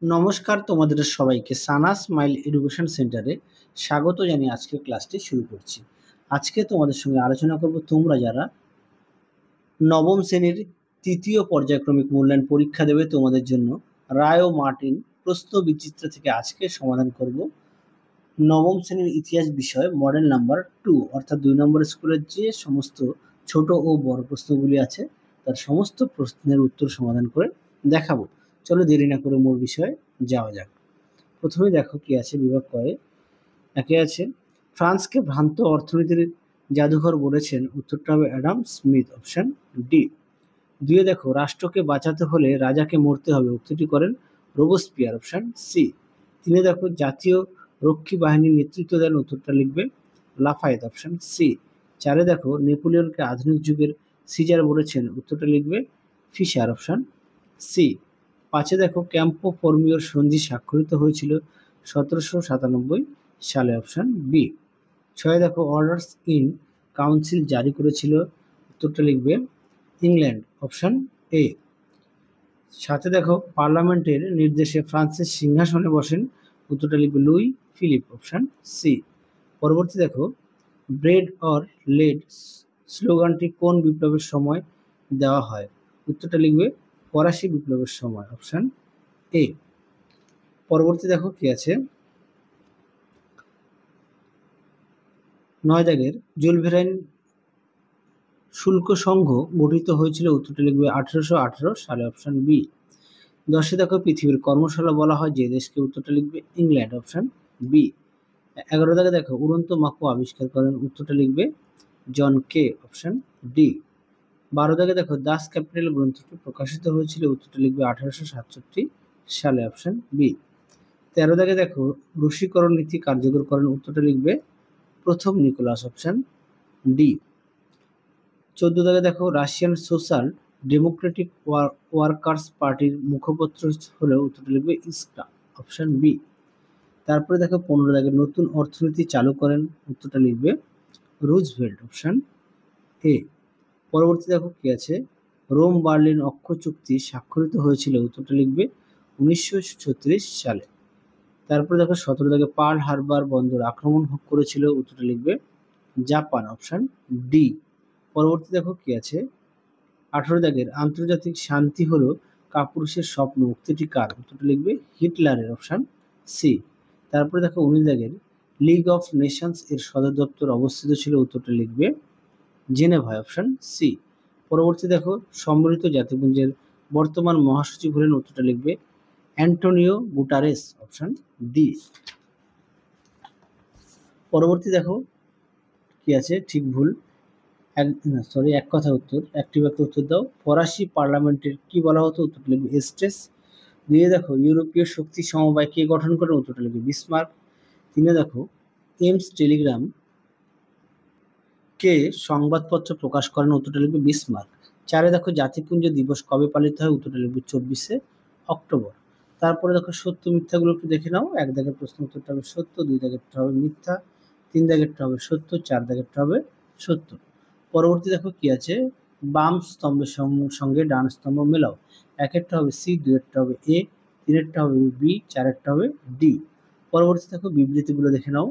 নমস্কার তোমাদের সবাইকে সানা স্মাইল এডুকেশন সেন্টারে স্বাগত জানিয়ে আজকের ক্লাসটি শুরু করছি। আজকে তোমাদের সঙ্গে আলোচনা করব তোমরা যারা নবম শ্রেণীর তৃতীয় পর্যায়ক্রমিক মূল্যায়ন পরীক্ষা দেবে তোমাদের জন্য রায় ও মার্টিন প্রশ্ন বিচিত্র থেকে আজকে সমাধান করব নবম শ্রেণীর ইতিহাস বিষয় মডেল নাম্বার 2 অর্থাৎ 2 নম্বর স্কুলের যে সমস্ত ছোট ও বড় প্রশ্নগুলি আছে তার সমস্ত প্রশ্নের উত্তর সমাধান করে দেখাবো। চলো দেরি না করে মূল বিষয়ে যাওয়া যাক। প্রথমে দেখো কি আছে বিভাগ কয়ে একে আছে ফ্রান্সকে ভ্রান্ত অর্থনীতির জাদুঘর বলেছেন, উত্তরটা হবে অ্যাডাম স্মিথ, অপশন ডি। দুয়ে দেখো রাষ্ট্রকে বাঁচাতে হলে রাজাকে মরতে হবে, উক্তিটি করেন রোবসপিয়ার, অপশন সি। তিনে দেখো জাতীয় রক্ষী বাহিনীর নেতৃত্ব দেন, উত্তরটা লিখবে লাফায়েত, অপশন সি। চারে দেখো নেপোলিয়নকে আধুনিক যুগের সিজার বলেছেন, উত্তরটা লিখবে ফিশার, অপশন সি। পাঁচে দেখো ক্যাম্পো ফর্মিওর সন্ধি স্বাক্ষরিত হয়েছিল 1797 সালে, অপশন বি। ছয় দেখো অর্ডার্স ইন কাউন্সিল জারি করেছিল, উত্তরটা লিখবে ইংল্যান্ড, অপশন এ। সাথে দেখো পার্লামেন্টের নির্দেশে ফ্রান্সের সিংহাসনে বসেন, উত্তরটা লিখবে লুই ফিলিপ, অপশন সি। পরবর্তী দেখো ব্রেড অর লেড স্লোগানটি কোন বিপ্লবের সময় দেওয়া হয়, উত্তরটা লিখবে ফরাসি বিপ্লবের সময়, অপশন এ। পরবর্তী দেখো কি আছে 9 দাগের জুলভেরাইন শুল্ক সংঘ গঠিত হয়েছিল, উত্তরটা লিখবে 1818 সালে, অপশন বি। 10 দেখো পৃথিবীর কর্মশালা বলা হয় যে দেশকে, উত্তরটা লিখবে ইংল্যান্ড, অপশন বি। 11 দাগে দেখো উড়ন্ত মাকু আবিষ্কার করেন, উত্তরটা লিখবে জন কে, অপশন ডি। 12 দাগে দেখো দাস ক্যাপিটাল গ্রন্থটি প্রকাশিত হয়েছিল, উত্তরটা লিখবে 1867 সালে, অপশন বি। 13 দাগে দেখো রুশীকরণ নীতি কার্যকর করেন, উত্তরটা লিখবে প্রথম নিকোলাস, অপশন ডি। 14 দাগে দেখো রাশিয়ান সোশ্যাল ডেমোক্রেটিক ওয়ার্কার্স পার্টির মুখপত্র হলো, উত্তরটা লিখবে ইস্কা, অপশন বি। তারপরে দেখো 15 দাগে নতুন অর্থনীতি চালু করেন, উত্তরটা লিখবে রুজভেল্ট, অপশন এ। পরবর্তী দেখো কি আছে রোম বার্লিন অক্ষ চুক্তি স্বাক্ষরিত হয়েছিল, উত্তরটা লিখবে 1936 সালে। তারপরে দেখো 17 দাগে পার্ল হারবার বন্দর আক্রমণ করেছিল, উত্তরটা লিখবে জাপান, অপশন ডি। পরবর্তী দেখো কি আছে 18 দাগের আন্তর্জাতিক শান্তি হলো কাপুরুষের স্বপ্ন, উক্তিটি কার, উত্তরটা লিখবে হিটলারের, অপশন সি। তারপরে দেখো 19 দাগের লিগ অফ নেশনস এর সদর দপ্তর অবস্থিত ছিল, উত্তরটা লিখবে জেনেভা, অপশন সি। পরবর্তী দেখো সম্মিলিত জাতিপুঞ্জের বর্তমান মহাসচিব হলেন, উত্তরটা লিখবে অ্যান্টোনিও গুটারেস, অপশন ডি। পরবর্তী দেখো কি আছে ঠিক ভুল এক কথা উত্তর, একটি বাক্যে উত্তর দাও। ফরাসি পার্লামেন্টের কি বলা হতো, উত্তরটা লিখবে এস্টেস। দিয়ে দেখো ইউরোপীয় শক্তি সমবায় কে গঠন করেন, উত্তরটা লিখবে বিসমার্ক। তিনে দেখো এমস টেলিগ্রাম কে সংবাদপত্র প্রকাশ করেন, উত্তরটা লিখবে বিসমার্ক। চারে দেখো জাতিপুঞ্জ দিবস কবে পালিত হয়, উত্তরটা লিখবে 24শে অক্টোবর। তারপরে দেখো সত্য মিথ্যাগুলো একটু দেখে নাও। 1 দাগের প্রশ্ন উত্তরটা হবে সত্য, 2 দাগেরটা হবে মিথ্যা, 3 দাগেরটা হবে সত্য, 4 দাগেরটা হবে সত্য। পরবর্তী দেখো কি আছে বাম স্তম্ভের সঙ্গে ডান স্তম্ভ মেলাও। 1-এরটা হবে সি, 2-এরটা হবে এ, 3-এরটা হবে বি, 4-এরটা হবে ডি। পরবর্তী দেখো বিবৃতিগুলো দেখে নাও।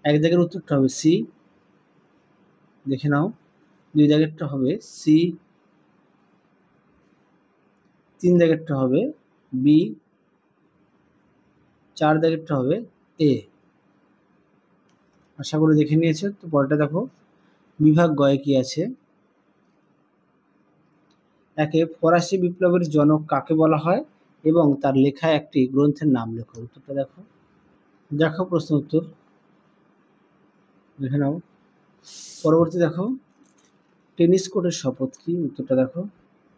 1 দাগের উত্তরটা হবে সি, দেখে নাও। 2 দাগেরটা হবে সি, 3 দাগেরটা হবে বি, 4 দাগেরটা হবে এ। আশা করি দেখে নিয়েছো। তো পরেরটা দেখো বিভাগ গয়ে কি আছে। 1-এ ফরাসি বিপ্লবের জনক কাকে বলা হয় এবং তার লেখা একটি গ্রন্থের নাম লেখো, উত্তরটা দেখো। দেখো প্রশ্ন উত্তর দেখে নাও। পরবর্তী দেখো টেনিস কোর্টের শপথ কি, উত্তরটা দেখো।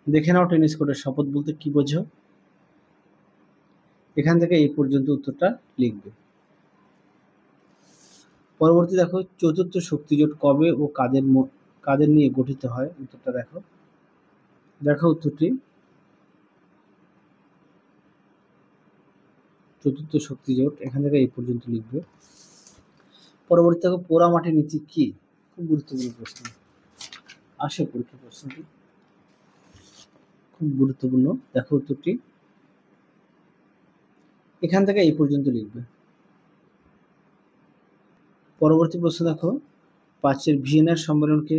দেখে নাও টেনিস কোর্টের শপথ বলতে কি বোঝো, এখান থেকে এই পর্যন্ত উত্তরটা লিখবে। পরবর্তী দেখো চতুর্থ শক্তিজোট কবে ও কাদের নিয়ে গঠিত হয়, উত্তরটা দেখো। দেখো উত্তরটি চতুর্থ শক্তিজোট, এখান থেকে এই পর্যন্ত লিখবে। পরবর্তী দেখো পোড়ামাটি নীতি কি, খুব গুরুত্বপূর্ণ প্রশ্ন, আসে পরীক্ষা প্রশ্নটি। খুব গুরুত্বপূর্ণ। দেখো উত্তরটি, এখান থেকে এই পর্যন্ত লিখবে। পরবর্তী প্রশ্ন দেখো, পাঁচের ভিয়েনার সম্মেলনকে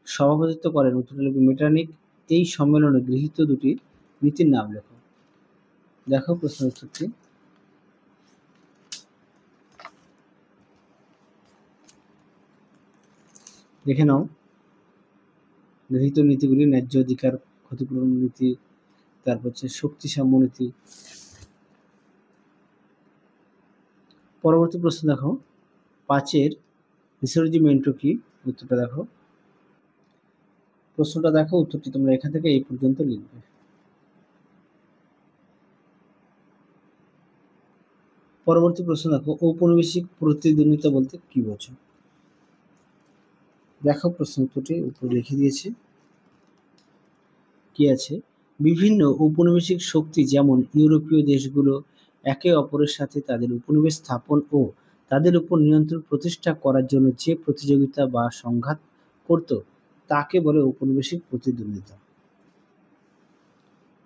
সভাপতিত্ব করেন, উত্তরটা লিখবে মেটারনিখ। এই সম্মেলনে গৃহীত দুটি নীতির নাম লেখো। দেখো প্রশ্ন উত্তরটি, দেখে নাও। গৃহীত নীতিগুলি ন্যায্য অধিকার, ক্ষতিপূরণ নীতি, তারপর হচ্ছে শক্তি সাম্য নীতি। পরবর্তী প্রশ্ন দেখো, পাঁচের রিসার্জিমেন্টো কি, উত্তরটা দেখো। প্রশ্নটা দেখো, উত্তরটি তোমরা এখান থেকে এই পর্যন্ত লিখবে। পরবর্তী প্রশ্ন দেখো, ঔপনিবেশিক প্রতিদ্বন্দ্বিতা বলতে কি বোঝো? দেখো প্রশ্ন উত্তরটি উপরে লিখে দিয়েছি। কি আছে, বিভিন্ন ঔপনিবেশিক শক্তি যেমন ইউরোপীয় দেশগুলো একে অপরের সাথে তাদের উপনিবেশ স্থাপন ও তাদের উপর নিয়ন্ত্রণ প্রতিষ্ঠা করার জন্য যে প্রতিযোগিতা বা সংঘাত করত তাকে বলে ঔপনিবেশিক প্রতিদ্বন্দ্বিতা।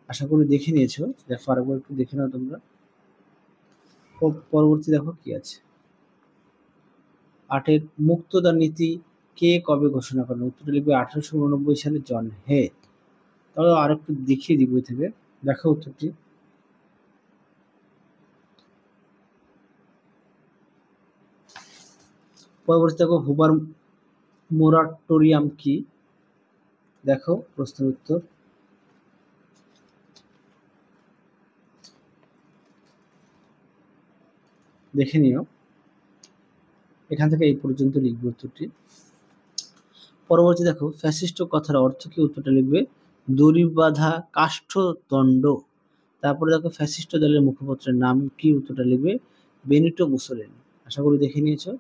আশা করি দেখে নিয়েছো, দেখো আরেকবার একটু দেখে নাও তোমরা। পরবর্তী দেখো কি আছে, আটের মুক্তদার নীতি কে কবে ঘোষণা করেন, উত্তরটা লিখবে 1889 সালে জন হে। তাহলে আর একটু দেখিয়ে দিব বই থেকে। দেখো উত্তরটি, পরবর্তী দেখো, হুবার মোরাটোরিয়াম কি, দেখো প্রশ্নের উত্তর। দেখে নিও, এখান থেকে এই পর্যন্ত লিখবে উত্তরটি। পরবর্তী দেখো, ফ্যাসিস্ট কথার অর্থ কি, উত্তরটা লিখবে দড়ি বাঁধা কাষ্ঠদণ্ড। তারপরে দেখো, ফ্যাসিস্ট দলের মুখপত্রের নাম কি, উত্তরটা লিখবে বেনিটো মুসোলিনি। আশা করি দেখে নিয়েছো।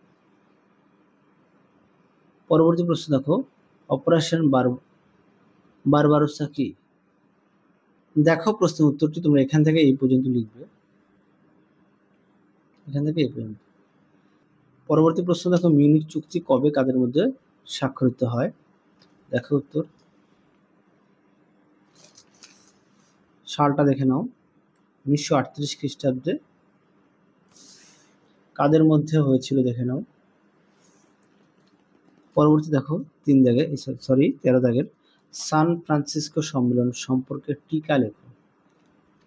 পরবর্তী প্রশ্ন দেখো, অপারেশন বারবারোসা কি, দেখো প্রশ্নের উত্তরটি তোমরা এখান থেকে এই পর্যন্ত লিখবে। এখান থেকে এই পর্যন্ত। পরবর্তী প্রশ্ন দেখো, মিউনিখ চুক্তি কবে কাদের মধ্যে স্বাক্ষরিত হয়, দেখো উত্তর। সালটা দেখে নাও, 1938 খ্রিস্টাব্দে। কাদের মধ্যে হয়েছিল দেখে নাও। পরবর্তী দেখো, 13 দাগের সান ফ্রান্সিসকো সম্মেলন সম্পর্কে টিকা লেখো।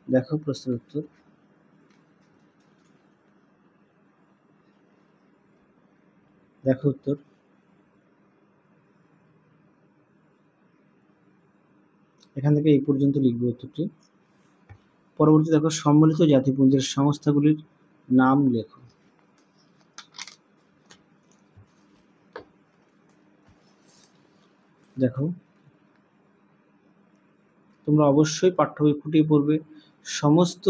দেখো প্রশ্নের উত্তর। দেখো উত্তর, এখান থেকে এই পর্যন্ত লিখবে উত্তরটি। পরবর্তী দেখো, সম্মিলিত জাতিপুঞ্জের সংস্থাগুলির নাম লেখো। দেখো তোমরা অবশ্যই পাঠ্য বই খুঁটিয়ে পড়বে, সমস্ত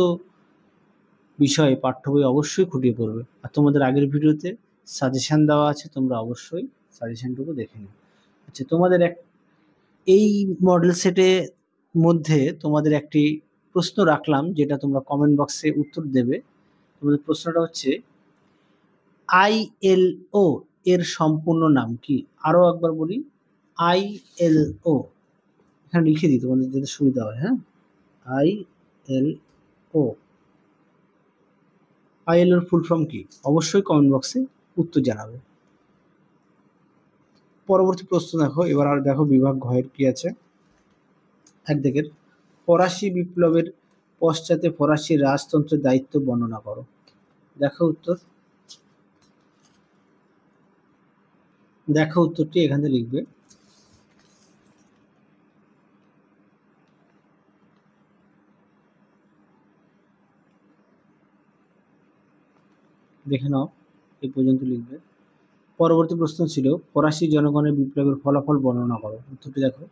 বিষয়ে পাঠ্য বই অবশ্যই খুঁটিয়ে পড়বে। আর তোমাদের আগের ভিডিওতে সাজেশন দেওয়া আছে, তোমরা অবশ্যই সাজেশনটুকু দেখে নিও। আচ্ছা, তোমাদের এই মডেল সেটের মধ্যে তোমাদের একটি প্রশ্ন রাখলাম, যেটা তোমরা কমেন্ট বক্সে উত্তর দেবে। তোমাদের প্রশ্নটা হচ্ছে, ILO এর সম্পূর্ণ নাম কি, আরো একবার বলি, ILO এখানে লিখে দিই তোমাদের যাতে সুবিধা হয়। হ্যাঁ, ILO এর ফুল ফর্ম কি, অবশ্যই কমেন্ট বক্সে উত্তর জানাবে। পরবর্তী প্রশ্ন দেখো, এবার আর দেখো বিভাগ ঘয়ের কি আছে। একদিকের ফরাসি বিপ্লবের পশ্চাতে ফরাসি রাজতন্ত্রের দায়িত্ব বর্ণনা করো। দেখো উত্তর। দেখো উত্তরটি এখান থেকে লিখবে। দেখে নাও, এই পর্যন্ত লিখবে। পরবর্তী প্রশ্ন ছিল, ফরাসি জনগণের বিপ্লবের ফলাফল বর্ণনা করো। উত্তরটি দেখো।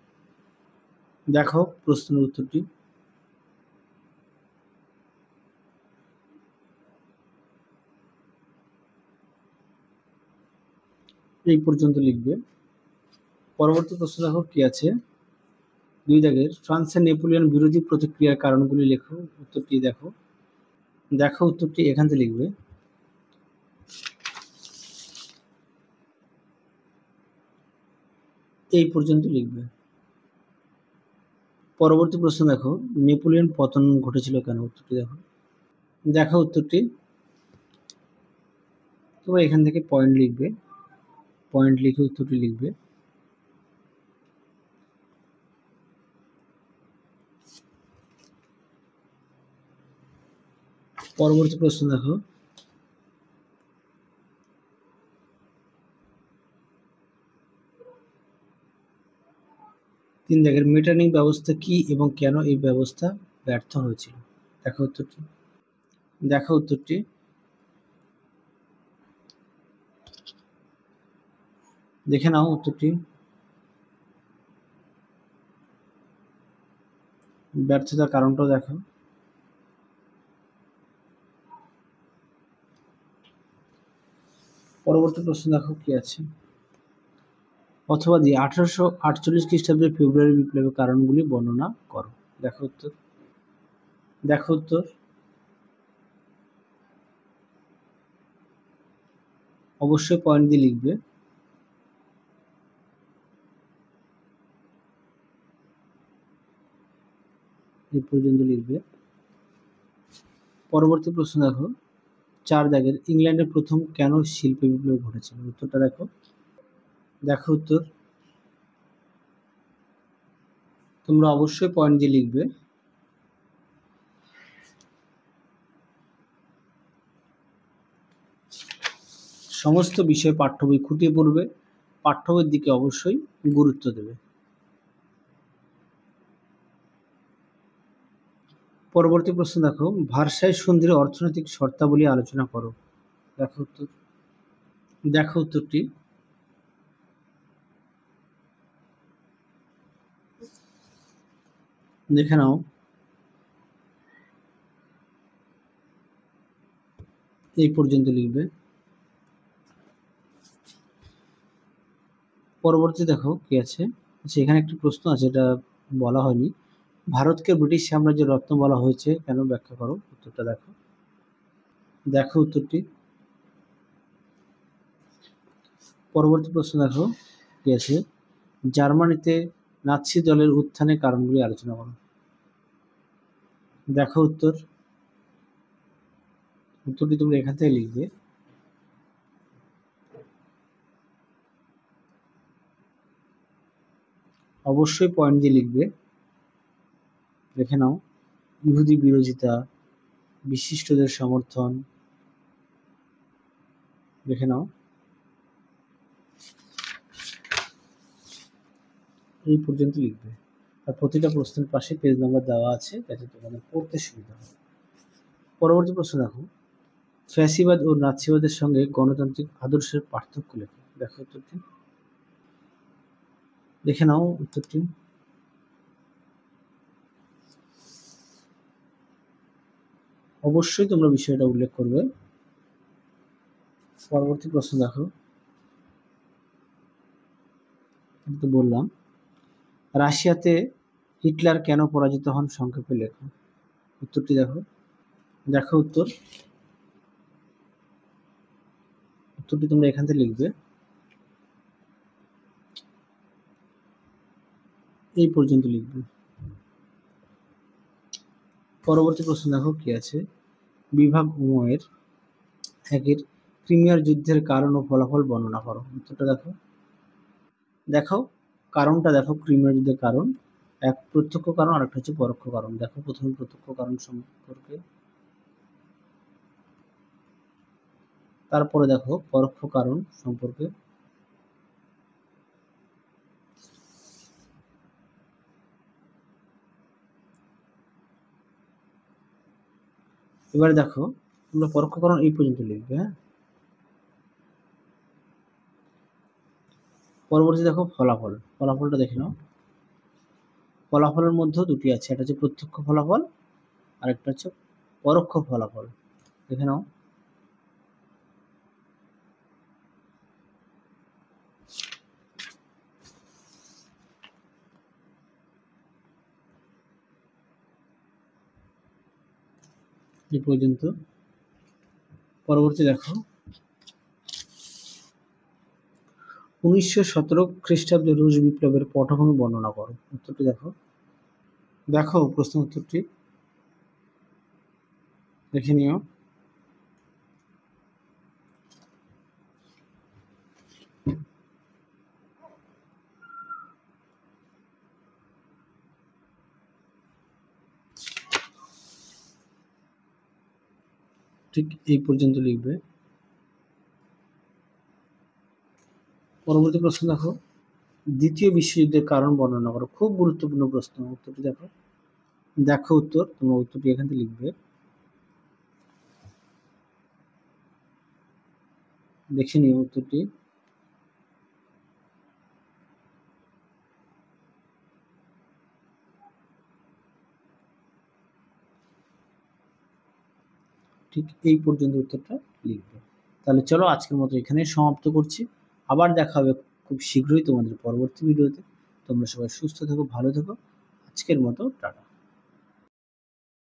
দেখো প্রশ্নের উত্তরটি। এই পর্যন্ত লিখবে। পরবর্তী প্রশ্ন দেখো কি আছে, 2 দাগের ফ্রান্সের নেপোলিয়ন বিরোধী প্রতিক্রিয়ার কারণগুলি লেখো। উত্তরটি দেখো। দেখো উত্তরটি এখান থেকে লিখবে। এই পর্যন্ত লিখবে। পরবর্তী প্রশ্ন দেখো, নেপোলিয়ন পতন ঘটেছিল কেন? উত্তরটি দেখো। দেখো উত্তরটি, তোমরা এখান থেকে পয়েন্ট লিখবে, পয়েন্ট লিখে উত্তরটি লিখবে। পরবর্তী প্রশ্ন দেখো, তিন দাগের মেটার্নিং ব্যবস্থা কি এবং কেন এই ব্যবস্থা ব্যর্থ হয়েছিল? দেখো উত্তরটি। দেখো উত্তরটি, দেখে নাও উত্তরটি। ব্যর্থতার কারণটাও দেখো। পরবর্তী প্রশ্ন দেখো কি আছে। অথবা দিয়ে 1848 খ্রিস্টাব্দের ফেব্রুয়ারি বিপ্লবের কারণগুলি বর্ণনা করো। দেখো উত্তর। দেখো উত্তর, অবশ্যই পয়েন্ট দিয়ে লিখবে। এই পর্যন্ত লিখবে। পরবর্তী প্রশ্ন দেখো, 4 দাগের ইংল্যান্ডে প্রথম কেন শিল্প বিপ্লব ঘটেছিল? উত্তরটা দেখো। দেখো উত্তর, তোমরা অবশ্যই পয়েন্ট দিয়ে লিখবে। সমস্ত বিষয় পাঠ্য বই খুঁটিয়ে পড়বে, পাঠ্য বইয়ের দিকে অবশ্যই গুরুত্ব দেবে। পরবর্তী প্রশ্ন দেখো, ভার্সাই সন্ধির অর্থনৈতিক শর্তাবলী আলোচনা করো। দেখো উত্তর। দেখো উত্তরটি, দেখে নাও। এই পর্যন্ত লিখবে। পরবর্তী দেখো কি আছে। আচ্ছা, এখানে একটি প্রশ্ন আছে, এটা বলা হয়নি। ভারতকে ব্রিটিশ সাম্রাজ্যের রত্ন বলা হয়েছে কেন? ব্যাখ্যা করো। উত্তরটা দেখো। দেখো উত্তরটি। পরবর্তী প্রশ্ন দেখো কি আছে। জার্মানিতে নাৎসি দলের উত্থানের কারণগুলি আলোচনা করো। দেখো উত্তর। উত্তরটি তোমরা এখান থেকে লিখবে। অবশ্যই পয়েন্ট দিয়ে লিখবে। দেখে নাও। ইহুদি বিরোধিতা, বিশিষ্টদের সমর্থন, দেখে নাও। এই পর্যন্ত লিখবে। আর প্রতিটা প্রশ্নের পাশে পেজ নাম্বার দেওয়া আছে, যাতে তোমাদের পড়তে সুবিধা হয়। পরবর্তী প্রশ্ন দেখো, ফ্যাসিবাদ ও নাৎসিবাদের সঙ্গে গণতান্ত্রিক আদর্শের পার্থক্য লেখো। দেখো উত্তরটি। দেখে নাও উত্তরটি। অবশ্যই তোমরা বিষয়টা উল্লেখ করবে। পরবর্তী প্রশ্ন দেখো, তো বললাম রাশিয়াতে হিটলার কেন পরাজিত হন? সংক্ষেপে লেখো। উত্তরটি দেখো। দেখো উত্তর। উত্তরটি তোমরা এখান থেকে লিখবে। এই পর্যন্ত লিখবে। পরবর্তী প্রশ্ন দেখো কি আছে। বিভাগ উময়ের একের ক্রিমিয়ার যুদ্ধের কারণ ও ফলাফল বর্ণনা করো। উত্তরটা দেখো। দেখো কারণটা দেখো। ক্রিমিয়ার যুদ্ধের কারণ, এক প্রত্যক্ষ কারণ আর একটা হচ্ছে পরোক্ষ কারণ। দেখো প্রথমে প্রত্যক্ষ কারণ সম্পর্কে, তারপরে দেখো পরোক্ষ কারণ সম্পর্কে। এবারে দেখো তোমরা পরোক্ষ কারণ এই পর্যন্ত লিখবে। হ্যাঁ, পরবর্তী দেখো ফলাফল। ফলাফলটা দেখে নাও। ফলাফলের মধ্যে দুটি আছে, একটা হচ্ছে প্রত্যক্ষ ফলাফল আর একটা হচ্ছে পরোক্ষ ফলাফল। দেখে নাও। এই পর্যন্ত। পরবর্তী দেখো, 1917 খ্রিস্টাব্দে রুশ বিপ্লবের পটভূমি বর্ণনা করো। উত্তরটি দেখো। দেখো প্রশ্ন উত্তরটি দেখে নিও। ঠিক এই পর্যন্ত লিখবে। পরবর্তী প্রশ্ন দেখো, দ্বিতীয় বিশ্বযুদ্ধের কারণ বর্ণনা করো। খুব গুরুত্বপূর্ণ প্রশ্ন, উত্তরটি দেখো। দেখো উত্তর, তোমরা উত্তরটি এখান থেকে লিখবে। দেখে নিও উত্তরটি। ঠিক এই পর্যন্ত উত্তরটা লিখবে। তাহলে চলো আজকের মতো এখানে সমাপ্ত করছি। আবার দেখা হবে খুব শীঘ্রই তোমাদের পরবর্তী ভিডিওতে। তোমরা সবাই সুস্থ থেকো, ভালো থেকো। আজকের মতো টাটা।